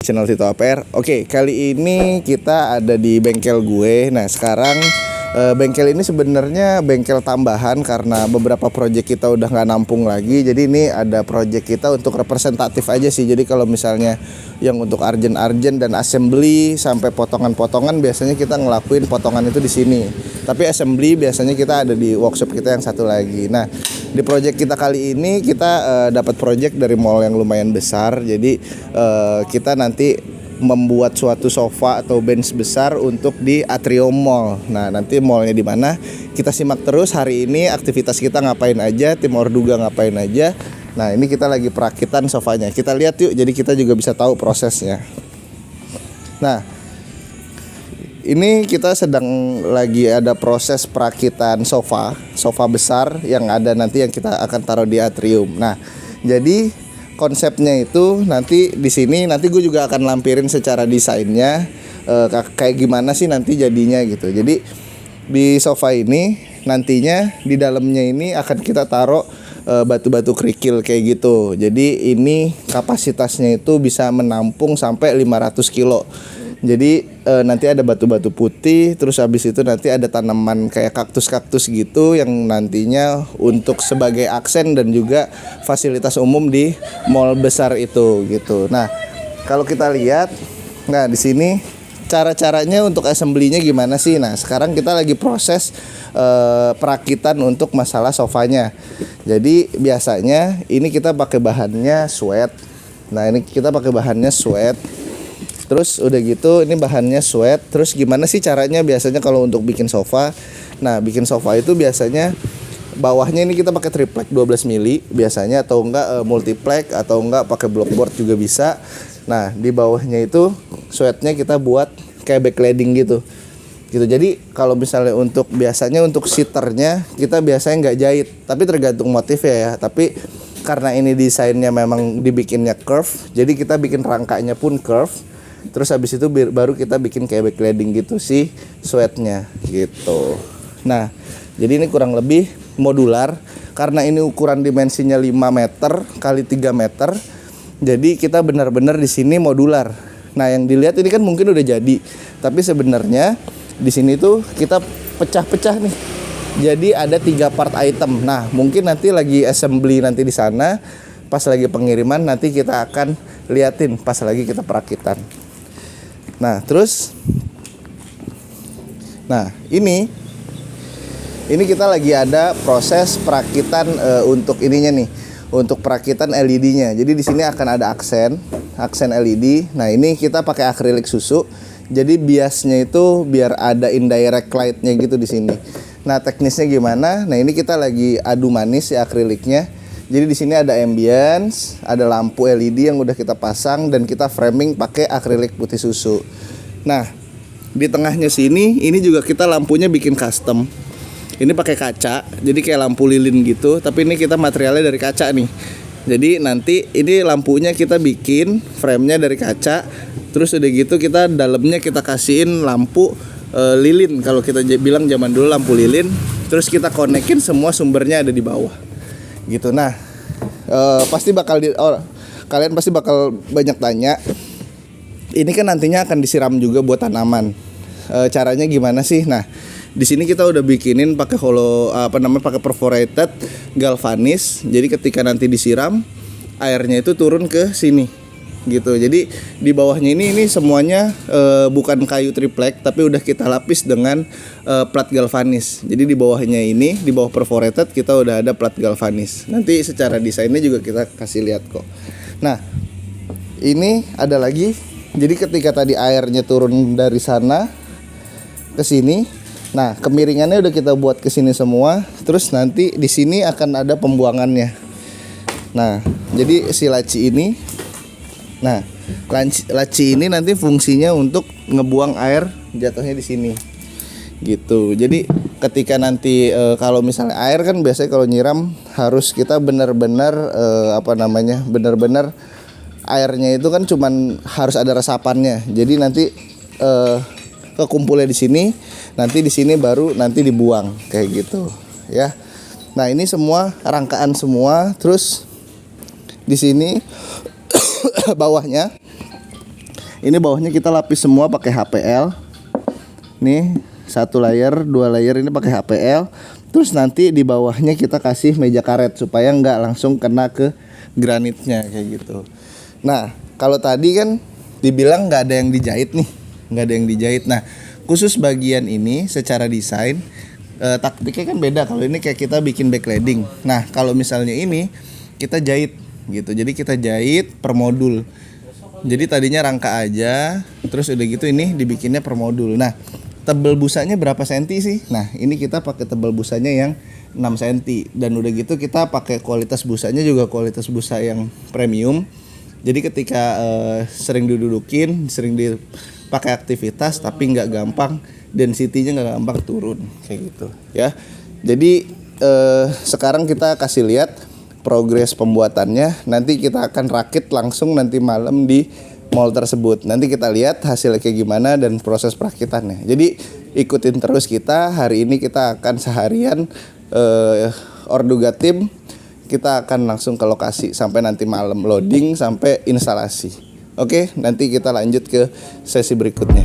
channel Tito APR. Oke, kali ini kita ada di bengkel gue. Nah, sekarang bengkel ini sebenarnya bengkel tambahan karena beberapa project kita udah nggak nampung lagi. Jadi ini ada project kita untuk representatif aja sih. Jadi kalau misalnya yang untuk arjen dan assembly sampai potongan-potongan biasanya kita ngelakuin potongan itu di sini. Tapi assembly biasanya kita ada di workshop kita yang satu lagi. Nah, di project kita kali ini kita dapat project dari mall yang lumayan besar. Jadi kita nanti membuat suatu sofa atau bench besar untuk di atrium mall. Nah, nanti mallnya di mana? Kita simak terus hari ini aktivitas kita ngapain aja, tim Orduga ngapain aja. Nah, ini kita lagi perakitan sofanya. Kita lihat yuk, jadi kita juga bisa tahu prosesnya. Nah, ini kita sedang lagi ada proses perakitan sofa besar yang ada nanti yang kita akan taruh di atrium. Nah, jadi konsepnya itu nanti di sini nanti gue juga akan lampirin secara desainnya kayak gimana sih nanti jadinya gitu. Jadi di sofa ini nantinya di dalamnya ini akan kita taruh batu-batu kerikil kayak gitu. Jadi ini kapasitasnya itu bisa menampung sampai 500 kilo. Jadi nanti ada batu-batu putih, terus habis itu nanti ada tanaman kayak kaktus-kaktus gitu yang nantinya untuk sebagai aksen dan juga fasilitas umum di mall besar itu gitu. Nah, kalau kita lihat, nah di sini cara-caranya untuk assembly-nya gimana sih? Nah, sekarang kita lagi proses perakitan untuk masalah sofanya. Jadi biasanya ini kita pakai bahannya suede. Nah, ini kita pakai bahannya suede. Terus udah gitu ini bahannya suede. Terus gimana sih caranya biasanya kalau untuk bikin sofa? Nah, bikin sofa itu biasanya bawahnya ini kita pakai triplek 12 mili biasanya, atau enggak multiplek, atau enggak pakai blockboard juga bisa. Nah, di bawahnya itu suede-nya kita buat kayak backlighting gitu. Jadi kalau misalnya untuk biasanya untuk seaternya kita biasanya nggak jahit, tapi tergantung motif ya. Tapi karena ini desainnya memang dibikinnya curve, jadi kita bikin rangkanya pun curve. Terus habis itu baru kita bikin kayak backlighting gitu sih suede-nya gitu. Nah, jadi ini kurang lebih modular karena ini ukuran dimensinya 5 meter kali 3 meter. Jadi kita benar-benar di sini modular. Nah, yang dilihat ini kan mungkin udah jadi, tapi sebenarnya di sini tuh kita pecah-pecah nih. Jadi ada 3 part item. Nah, mungkin nanti lagi assembly nanti di sana, pas lagi pengiriman nanti kita akan liatin pas lagi kita perakitan. Nah, terus ini kita lagi ada proses perakitan untuk ininya nih, untuk perakitan LED-nya. Jadi di sini akan ada aksen LED. Nah, ini kita pakai akrilik susu. Jadi biasnya itu biar ada indirect light-nya gitu di sini. Nah, teknisnya gimana? Nah, ini kita lagi adu manis ya akriliknya. Jadi di sini ada ambience, ada lampu LED yang udah kita pasang dan kita framing pakai akrilik putih susu. Nah, di tengahnya sini ini juga kita lampunya bikin custom. Ini pakai kaca, jadi kayak lampu lilin gitu, tapi ini kita materialnya dari kaca nih. Jadi nanti ini lampunya kita bikin frame-nya dari kaca. Terus udah gitu kita dalamnya kita kasihin lampu lilin, kalau kita bilang zaman dulu lampu lilin. Terus kita konekin semua sumbernya ada di bawah gitu. Nah, kalian pasti bakal banyak tanya, ini kan nantinya akan disiram juga buat tanaman. Caranya gimana sih? Nah, di sini kita udah bikinin pakai pakai perforated galvanis. Jadi ketika nanti disiram, airnya itu turun ke sini gitu. Jadi di bawahnya ini semuanya bukan kayu triplek, tapi udah kita lapis dengan plat galvanis. Jadi di bawahnya ini, di bawah perforated kita udah ada plat galvanis. Nanti secara desainnya juga kita kasih lihat kok. Nah, ini ada lagi. Jadi ketika tadi airnya turun dari sana ke sini, nah kemiringannya udah kita buat ke sini semua. Terus nanti di sini akan ada pembuangannya. Nah, jadi si laci ini, laci ini nanti fungsinya untuk ngebuang air jatuhnya di sini gitu. Jadi ketika nanti kalau misalnya air kan biasanya kalau nyiram harus kita benar-benar benar-benar airnya itu kan cuman harus ada resapannya. Jadi nanti kekumpulnya di sini, nanti di sini baru nanti dibuang kayak gitu ya. Nah, ini semua rangkaan semua. Terus di sini bawahnya Ini bawahnya kita lapis semua pakai HPL. Nih, 1 layer, 2 layer ini pakai HPL. Terus nanti di bawahnya kita kasih meja karet supaya nggak langsung kena ke granitnya kayak gitu. Nah, kalau tadi kan dibilang nggak ada yang dijahit nih, nggak ada yang dijahit. Nah, khusus bagian ini secara desain taktiknya kan beda. Kalau ini kayak kita bikin backlighting. Nah, kalau misalnya ini kita jahit gitu. Jadi kita jahit per modul. Jadi tadinya rangka aja, terus udah gitu ini dibikinnya per modul. Nah, tebel busanya berapa senti sih? Nah, ini kita pakai tebel busanya yang 6 senti dan udah gitu kita pakai kualitas busanya juga kualitas busa yang premium. Jadi ketika sering didudukin, sering dipakai aktivitas tapi nggak gampang, density-nya nggak gampang turun kayak gitu ya. Jadi sekarang kita kasih lihat progres pembuatannya. Nanti kita akan rakit langsung nanti malam di mall tersebut. Nanti kita lihat hasilnya kayak gimana dan proses perakitannya. Jadi ikutin terus kita. Hari ini kita akan seharian Orduga tim. Kita akan langsung ke lokasi sampai nanti malam loading sampai instalasi. Oke, nanti kita lanjut ke sesi berikutnya.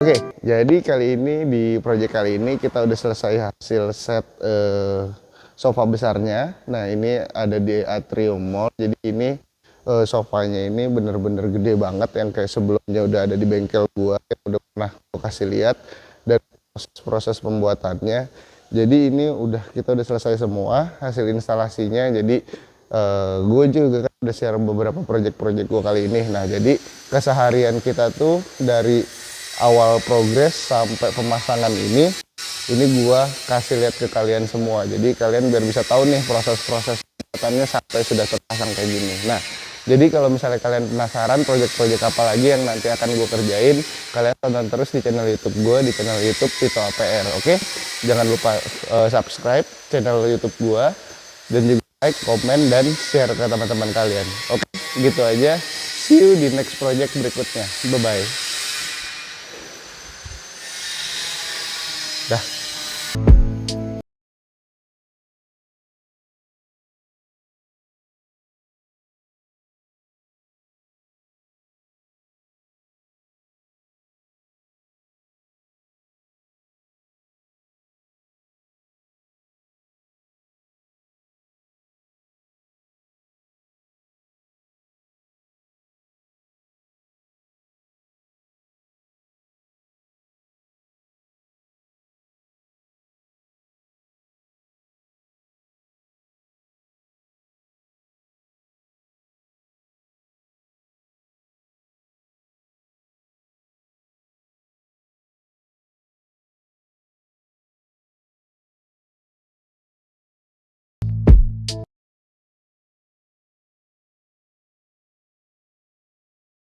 Oke, jadi kali ini di project kali ini kita udah selesai hasil set sofa besarnya. Nah, ini ada di Atrium Mall. Jadi ini sofanya ini bener-bener gede banget yang kayak sebelumnya udah ada di bengkel gua yang udah pernah gua kasih lihat dan proses pembuatannya. Jadi ini kita udah selesai semua hasil instalasinya. Jadi gue juga kan udah share beberapa project-project gue kali ini. Nah, jadi keseharian kita tuh dari awal progres sampai pemasangan ini gua kasih lihat ke kalian semua. Jadi kalian biar bisa tahu nih proses-proses pembuatannya sampai sudah terpasang kayak gini. Nah, jadi kalau misalnya kalian penasaran project-project apa lagi yang nanti akan gue kerjain, kalian tonton terus di channel YouTube gue, di channel YouTube Tito APR. Oke? Jangan lupa subscribe channel YouTube gue dan juga like, komen, dan share ke teman-teman kalian. Oke? Gitu aja. See you di next project berikutnya. Bye-bye. Dah.